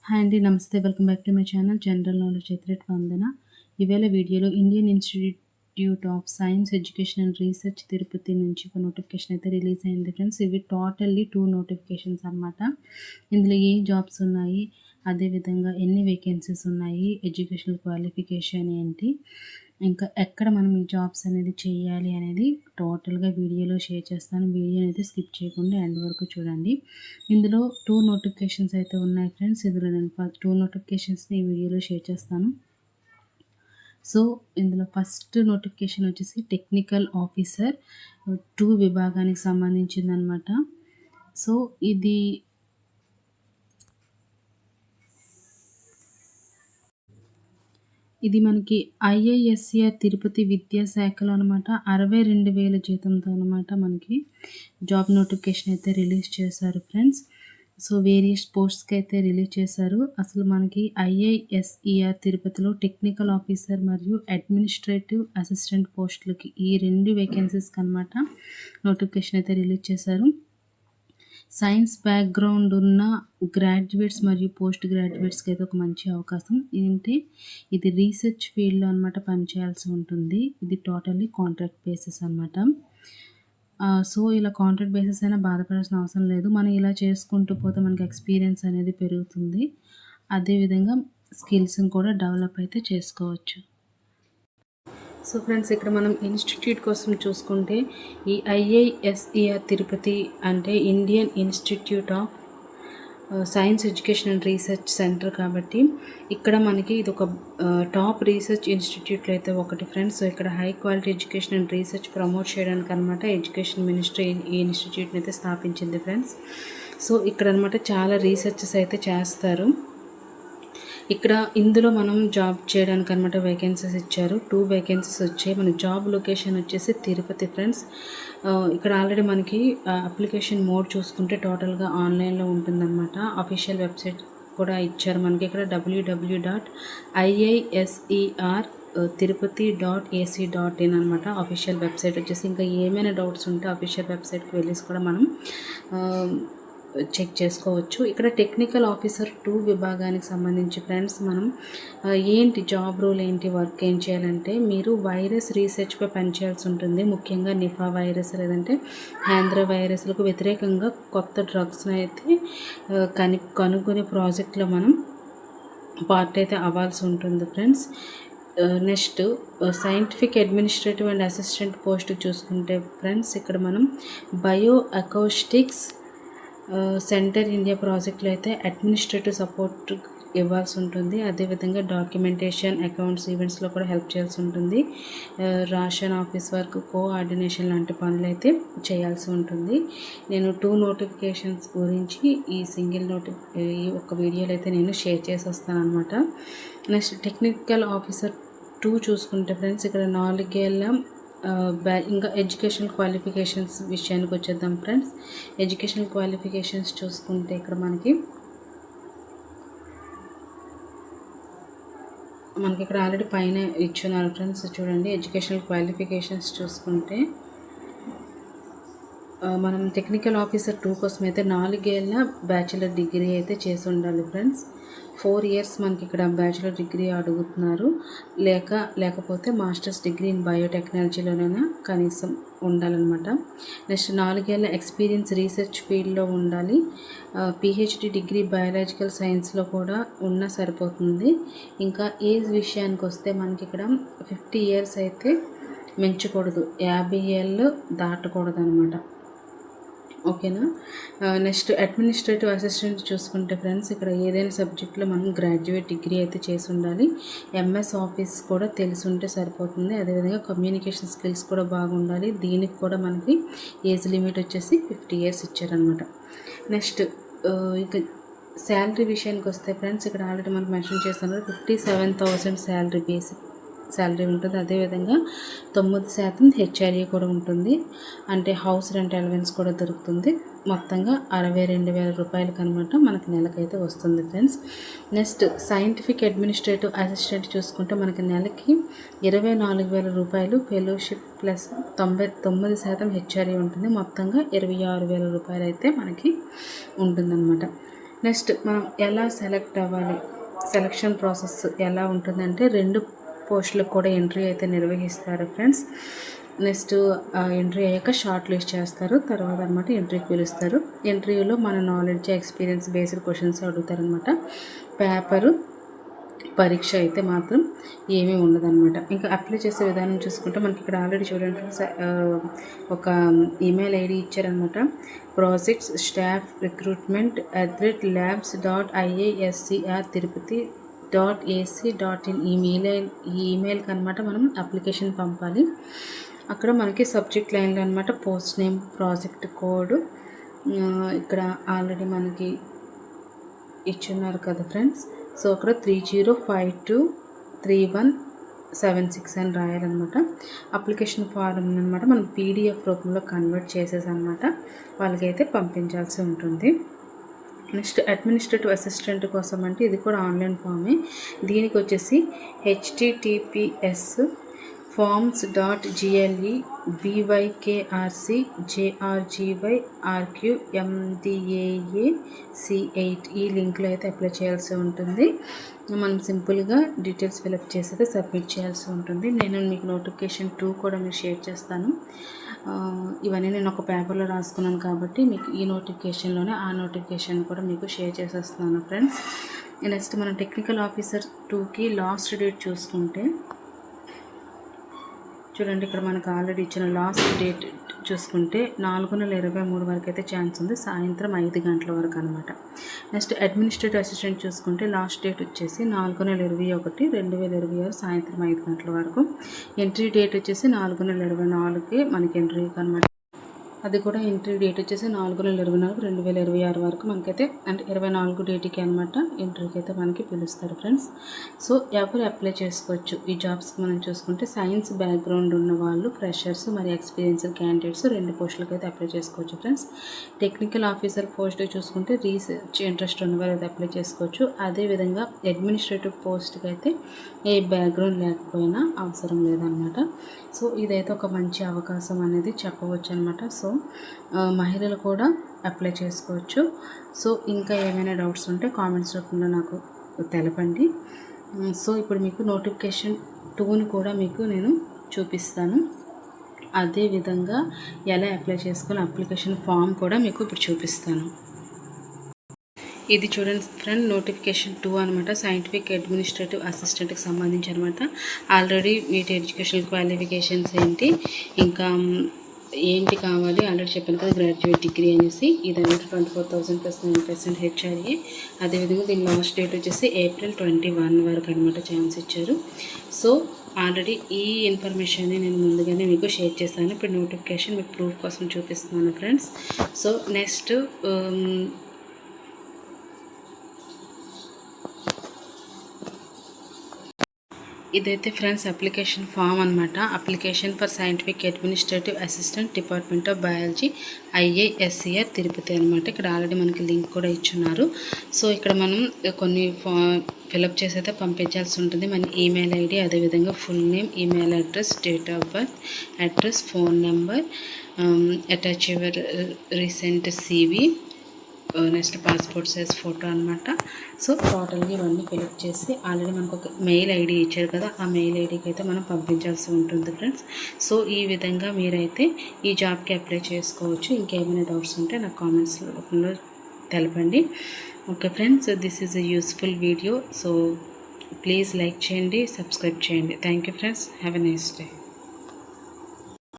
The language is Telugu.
హాయ్ అండి. నమస్తే. Welcome back to my channel general knowledge ఎథ్రెట్ వందన. ఈవేళ వీడియోలో Indian Institute of Science Education and Research Tirupati నుంచి ఒక నోటిఫికేషన్ అయితే రిలీజ్ అయింది ఫ్రెండ్స్. ఇవి టోటల్లీ 2 నోటిఫికేషన్స్ అనమాట. ఇందులో ఏ జాబ్స్ ఉన్నాయి, అదేవిధంగా ఎన్ని వేకెన్సీస్ ఉన్నాయి, ఎడ్యుకేషనల్ క్వాలిఫికేషన్ ఏంటి, ఇంకా ఎక్కడ మనం ఈ జాబ్స్ అనేది చేయాలి అనేది టోటల్గా వీడియోలో షేర్ చేస్తాను. వీడియో అయితే స్కిప్ చేయకుండా ఎండ్ వరకు చూడండి. ఇందులో 2 నోటిఫికేషన్స్ అయితే ఉన్నాయి ఫ్రెండ్స్. ఇందులో నేను 2 నోటిఫికేషన్స్ని ఈ వీడియోలో షేర్ చేస్తాను. సో ఇందులో ఫస్ట్ నోటిఫికేషన్ వచ్చేసి టెక్నికల్ ఆఫీసర్ 2 విభాగానికి సంబంధించిందనమాట. సో ఇది మనకి ఐఐఎస్సిఆర్ తిరుపతి విద్యాశాఖలో అనమాట 62,000 జీతంతో అనమాట మనకి జాబ్ నోటిఫికేషన్ అయితే రిలీజ్ చేశారు ఫ్రెండ్స్. సో వేరియస్ పోస్ట్స్కి అయితే రిలీజ్ చేశారు. అసలు మనకి ఐఐఎస్ఈఆర్ తిరుపతిలో టెక్నికల్ ఆఫీసర్ మరియు అడ్మినిస్ట్రేటివ్ అసిస్టెంట్ పోస్టులకి ఈ 2 వేకెన్సీస్కి అనమాట నోటిఫికేషన్ అయితే రిలీజ్ చేశారు. సైన్స్ బ్యాక్గ్రౌండ్ ఉన్న గ్రాడ్యుయేట్స్ మరియు పోస్ట్ గ్రాడ్యుయేట్స్కి అయితే ఒక మంచి అవకాశం. ఏంటంటే ఇది రీసెర్చ్ ఫీల్డ్లో అనమాట పనిచేయాల్సి ఉంటుంది. ఇది టోటల్లీ కాంట్రాక్ట్ బేసిస్ అనమాట. సో ఇలా కాంట్రాక్ట్ బేసిస్ అయినా బాధపడాల్సిన అవసరం లేదు. మనం ఇలా చేసుకుంటూ పోతే మనకి ఎక్స్పీరియన్స్ అనేది పెరుగుతుంది. అదేవిధంగా స్కిల్స్ని కూడా డెవలప్ అయితే చేసుకోవచ్చు. సో ఫ్రెండ్స్, ఇక్కడ మనం ఇన్స్టిట్యూట్ కోసం చూసుకుంటే ఈ ఐఐఎస్ఈఆర్ తిరుపతి అంటే Indian institute of Science Education and research centre కాబట్టి ఇక్కడ మనకి ఇది ఒక టాప్ రీసెర్చ్ ఇన్స్టిట్యూట్లో అయితే ఒకటి ఫ్రెండ్స్. సో ఇక్కడ high quality education and research promote చేయడానికి అనమాట ఎడ్యుకేషన్ మినిస్ట్రీ ఈ ఇన్స్టిట్యూట్ని అయితే స్థాపించింది ఫ్రెండ్స్. సో ఇక్కడ అనమాట చాలా రీసెర్చెస్ అయితే చేస్తారు. ఇక్కడ ఇందులో మనం జాబ్ చేయడానికి అనమాట వేకెన్సీస్ ఇచ్చారు. 2 వేకెన్సీస్ వచ్చాయి. మన జాబ్ లొకేషన్ వచ్చేసి తిరుపతి ఫ్రెండ్స్. ఇక్కడ ఆల్రెడీ మనకి అప్లికేషన్ మోడ్ చూసుకుంటే టోటల్గా ఆన్లైన్లో ఉంటుందన్నమాట. అఫీషియల్ వెబ్సైట్ కూడా ఇచ్చారు మనకి. ఇక్కడ www.iiser.tirupati.ac.in అనమాట అఫీషియల్ వెబ్సైట్ వచ్చేసి. ఇంకా ఏమైనా డౌట్స్ ఉంటే అఫీషియల్ వెబ్సైట్కి వెళ్ళేసి కూడా మనం చెక్ చేసుకోవచ్చు. ఇక్కడ టెక్నికల్ ఆఫీసర్ 2 విభాగానికి సంబంధించి ఫ్రెండ్స్ మనం ఏంటి జాబ్ రోల్ ఏంటి, వర్క్ ఏం చేయాలంటే మీరు వైరస్ రీసెర్చ్పై పనిచేయాల్సి ఉంటుంది. ముఖ్యంగా నిఫా వైరస్ లేదంటే హ్యాంద్రా వైరస్లకు వ్యతిరేకంగా కొత్త డ్రగ్స్ని అయితే కనుగొనే ప్రాజెక్ట్లో మనం పార్ట్ అయితే అవ్వాల్సి ఉంటుంది friends. Next scientific administrative and assistant post చూసుకుంటే ఫ్రెండ్స్ ఇక్కడ మనం బయో అకౌస్టిక్స్ సెంటర్ ఇండియా ప్రాజెక్ట్లో అయితే అడ్మినిస్ట్రేటివ్ సపోర్ట్ ఇవ్వాల్సి ఉంటుంది. అదేవిధంగా డాక్యుమెంటేషన్, అకౌంట్స్, ఈవెంట్స్లో కూడా హెల్ప్ చేయాల్సి ఉంటుంది. రేషన్ ఆఫీస్ వర్క్, కోఆర్డినేషన్ లాంటి పనులు అయితే చేయాల్సి ఉంటుంది. నేను 2 నోటిఫికేషన్స్ గురించి ఈ ఈ ఒక్క వీడియోలో అయితే నేను షేర్ చేసి వస్తాను అనమాట. నెక్స్ట్ టెక్నికల్ ఆఫీసర్ 2 చూసుకుంటే ఫ్రెండ్స్ ఇక్కడ 4 ఏళ్ళ ఇంకా ఎడ్యుకేషనల్ క్వాలిఫికేషన్స్ విషయానికి వచ్చేద్దాం ఫ్రెండ్స్. ఎడ్యుకేషనల్ క్వాలిఫికేషన్స్ చూసుకుంటే ఇక్కడ మనకి ఇక్కడ ఆల్రెడీ పైన ఇచ్చున్నారు ఫ్రెండ్స్. చూడండి, ఎడ్యుకేషనల్ క్వాలిఫికేషన్స్ చూసుకుంటే మనం టెక్నికల్ ఆఫీసర్ 2 కోసం అయితే 4 ఏళ్ళ బ్యాచిలర్ డిగ్రీ అయితే చేసి ఉండాలి ఫ్రెండ్స్. 4 ఇయర్స్ మనకి ఇక్కడ బ్యాచిలర్ డిగ్రీ అడుగుతున్నారు. లేకపోతే మాస్టర్స్ డిగ్రీ ఇన్ బయోటెక్నాలజీలోనైనా కనీసం ఉండాలన్నమాట. నెక్స్ట్ 4 ఏళ్ళ ఎక్స్పీరియన్స్ రీసెర్చ్ ఫీల్డ్లో ఉండాలి. పిహెచ్డి డిగ్రీ బయాలజికల్ సైన్స్లో కూడా ఉన్నా సరిపోతుంది. ఇంకా ఏజ్ విషయానికి వస్తే మనకి ఇక్కడ 50 ఇయర్స్ అయితే మించకూడదు, 50 ఏళ్ళు దాటకూడదు అనమాట. ఓకేనా. నెక్స్ట్ అడ్మినిస్ట్రేటివ్ అసిస్టెంట్ చూసుకుంటే ఫ్రెండ్స్ ఇక్కడ ఏదైనా సబ్జెక్ట్లో మనం గ్రాడ్యుయేట్ డిగ్రీ అయితే చేసి ఉండాలి. ఎంఎస్ ఆఫీస్ కూడా తెలిసి ఉంటే సరిపోతుంది. అదేవిధంగా కమ్యూనికేషన్ స్కిల్స్ కూడా బాగుండాలి. దీనికి కూడా మనకి ఏజ్ లిమిట్ వచ్చేసి 50 ఇయర్స్ ఇచ్చారనమాట. నెక్స్ట్ ఇంకా శాలరీ విషయానికి వస్తే ఫ్రెండ్స్ ఇక్కడ ఆల్రెడీ మనకు మెన్షన్ చేస్తున్నారు 57,000 శాలరీ బేసిక్ శాలరీ ఉంటుంది. అదేవిధంగా 9% హెచ్ఆర్ఏ కూడా ఉంటుంది. అంటే హౌస్ రెంట్ అలవెన్స్ కూడా దొరుకుతుంది. మొత్తంగా 62,000 రూపాయలకి అనమాట మనకి నెలకైతే వస్తుంది friends. Next scientific administrative assistant చూసుకుంటే మనకి నెలకి 24,000 రూపాయలు ఫెలోషిప్ ప్లస్ 99% హెచ్ఆర్ఏ ఉంటుంది. మొత్తంగా 26,000 రూపాయలు అయితే మనకి ఉంటుందన్నమాట. నెక్స్ట్ మనం ఎలా సెలెక్ట్ అవ్వాలి, సెలక్షన్ ప్రాసెస్ ఎలా ఉంటుందంటే 2 పోస్టులకు కూడా ఎంట్రీ అయితే నిర్వహిస్తారు ఫ్రెండ్స్. నెక్స్ట్ ఎంట్రీ అయ్యాక షార్ట్ లిస్ట్ చేస్తారు, తర్వాత అనమాట ఎంట్రీకి పిలుస్తారు. ఎంట్రీలో మన నాలెడ్జ్, ఎక్స్పీరియన్స్ బేస్డ్ క్వశ్చన్స్ అడుగుతారనమాట. పేపరు పరీక్ష అయితే మాత్రం ఏమీ ఉండదన్నమాట. ఇంకా అప్లై చేసే విధానం చూసుకుంటే మనకి ఇక్కడ ఆల్రెడీ చూడండి ఫ్రెండ్స్, ఒక ఈమెయిల్ ఐడి ఇచ్చారనమాట. ప్రాజెక్ట్స్ స్టాఫ్ రిక్రూట్మెంట్ @labs.iascr.tirupati.ac.in ఈ ఈమెయిల్కి అనమాట మనం అప్లికేషన్ పంపాలి. అక్కడ మనకి సబ్జెక్ట్ లైన్లో అనమాట పోస్ట్ నేమ్, ప్రాజెక్ట్ కోడ్ ఇక్కడ ఆల్రెడీ మనకి ఇచ్చున్నారు కదా ఫ్రెండ్స్. సో అక్కడ 30523176 అని రాయాలన్నమాట. అప్లికేషన్ ఫారం అనమాట మనం PDF రూపంలో కన్వర్ట్ చేసేసి అనమాట వాళ్ళకైతే పంపించాల్సి ఉంటుంది. నెక్స్ట్ అడ్మినిస్ట్రేటివ్ అసిస్టెంట్ కోసం అంటే ఇది కూడా ఆన్లైన్ ఫామే. దీనికి వచ్చేసి https://bykrcjrgyRQMDAAC8 ఈ లింక్లో అయితే అప్లై చేయాల్సి ఉంటుంది. మనం సింపుల్గా డీటెయిల్స్ ఫిలప్ చేసి అయితే సబ్మిట్ చేయాల్సి ఉంటుంది. నేను మీకు నోటిఫికేషన్ 2 కూడా మీకు షేర్ చేస్తాను. ఇవన్నీ నేను ఒక పేపర్లో రాసుకున్నాను కాబట్టి మీకు ఈ నోటిఫికేషన్లోనే ఆ నోటిఫికేషన్ కూడా మీకు షేర్ చేసేస్తున్నాను ఫ్రెండ్స్. నెక్స్ట్ మనం టెక్నికల్ ఆఫీసర్ 2కి లాస్ట్ డేట్ చూసుకుంటే చూడండి, ఇక్కడ మనకు ఆల్రెడీ ఇచ్చిన లాస్ట్ డేట్ చూసుకుంటే 4/23 వరకు అయితే ఛాన్స్ ఉంది, సాయంత్రం 5 గంటల వరకు అనమాట. నెక్స్ట్ అడ్మినిస్ట్రేటివ్ అసిస్టెంట్ చూసుకుంటే లాస్ట్ డేట్ వచ్చేసి 4/21/2026 సాయంత్రం 5 గంటల వరకు. ఎంట్రీ డేట్ వచ్చేసి 4/24కి మనకి ఎంట్రీకి అనమాట. అది కూడా ఎంట్రీ డేట్ వచ్చేసి 4/24/2026 వరకు మనకైతే, అంటే 24 డేట్కి అనమాట ఎంట్రీకి అయితే మనకి పిలుస్తారు ఫ్రెండ్స్. సో ఎవరు అప్లై చేసుకోవచ్చు ఈ జాబ్స్కి మనం చూసుకుంటే సైన్స్ బ్యాక్గ్రౌండ్ ఉన్న వాళ్ళు, ఫ్రెషర్స్ మరి ఎక్స్పీరియన్స్డ్ క్యాండిడేట్స్ 2 పోస్టులకి అయితే అప్లై చేసుకోవచ్చు ఫ్రెండ్స్. టెక్నికల్ ఆఫీసర్ పోస్ట్కి చూసుకుంటే రీసెర్చ్ ఇంట్రెస్ట్ ఉన్నవారు అయితే అప్లై చేసుకోవచ్చు. అదేవిధంగా అడ్మినిస్ట్రేటివ్ పోస్ట్కి అయితే ఏ బ్యాక్గ్రౌండ్ లేకపోయినా అవసరం లేదనమాట. సో ఇదైతే ఒక మంచి అవకాశం అనేది చెప్పవచ్చు అనమాట. సో మహిళలు కూడా అప్లై చేసుకోవచ్చు. సో ఇంకా ఏమైనా డౌట్స్ ఉంటే కామెంట్స్ రూపంలో నాకు తెలపండి. సో ఇప్పుడు మీకు నోటిఫికేషన్ 2ని కూడా మీకు నేను చూపిస్తాను. అదేవిధంగా ఎలా అప్లై చేసుకుని అప్లికేషన్ ఫామ్ కూడా మీకు ఇప్పుడు చూపిస్తాను. ఇది చూడండి ఫ్రెండ్, నోటిఫికేషన్ 2 అనమాట. సైంటిఫిక్ అడ్మినిస్ట్రేటివ్ అసిస్టెంట్కి సంబంధించి అనమాట. ఆల్రెడీ వీటి ఎడ్యుకేషనల్ క్వాలిఫికేషన్స్ ఏంటి, ఇంకా ఏంటి కావాలి ఆల్రెడీ చెప్పాను కదా, గ్రాడ్యుయేట్ డిగ్రీ అనేసి. ఇదన్నమాట 24,000 + 9% HRA. అదేవిధంగా దీని లాస్ట్ డేట్ వచ్చేసి April 21 వరకు అనమాట ఛాన్స్ ఇచ్చారు. సో ఆల్రెడీ ఈ ఇన్ఫర్మేషన్ని నేను ముందుగానే మీకు షేర్ చేస్తాను. ఇప్పుడు నోటిఫికేషన్ మీకు ప్రూఫ్ కోసం చూపిస్తున్నాను ఫ్రెండ్స్. సో నెక్స్ట్ ఇదైతే ఫ్రెండ్స్ అప్లికేషన్ ఫామ్ అనమాట. Application for scientific administrative assistant department of biology IISCR Tirupati అనమాట. ఇక్కడ ఆల్రెడీ మనకి లింక్ కూడా ఇచ్చున్నారు. సో ఇక్కడ మనం కొన్ని ఫిలప్ చేసి అయితే పంపించాల్సి ఉంటుంది. మన ఈమెయిల్ ఐడి, అదేవిధంగా full name, email address, date of birth, address, phone number, attach your recent CV, next passport size photo అనమాట. సో టోటల్గా ఇవన్నీ ఫిలప్ చేసి ఆల్రెడీ మనకు ఒక మెయిల్ ఐడి ఇచ్చారు కదా, ఆ మెయిల్ ఐడికి అయితే మనం పంపించాల్సి ఉంటుంది ఫ్రెండ్స్. సో ఈ విధంగా మీరైతే ఈ జాబ్కి అప్లై చేసుకోవచ్చు. ఇంకేమైనా డౌట్స్ ఉంటే నాకు కామెంట్స్ రూపంలో తెలపండి. Okay friends, this is a useful video. So please like చేయండి, సబ్స్క్రైబ్ చేయండి. Thank you friends, have a nice day.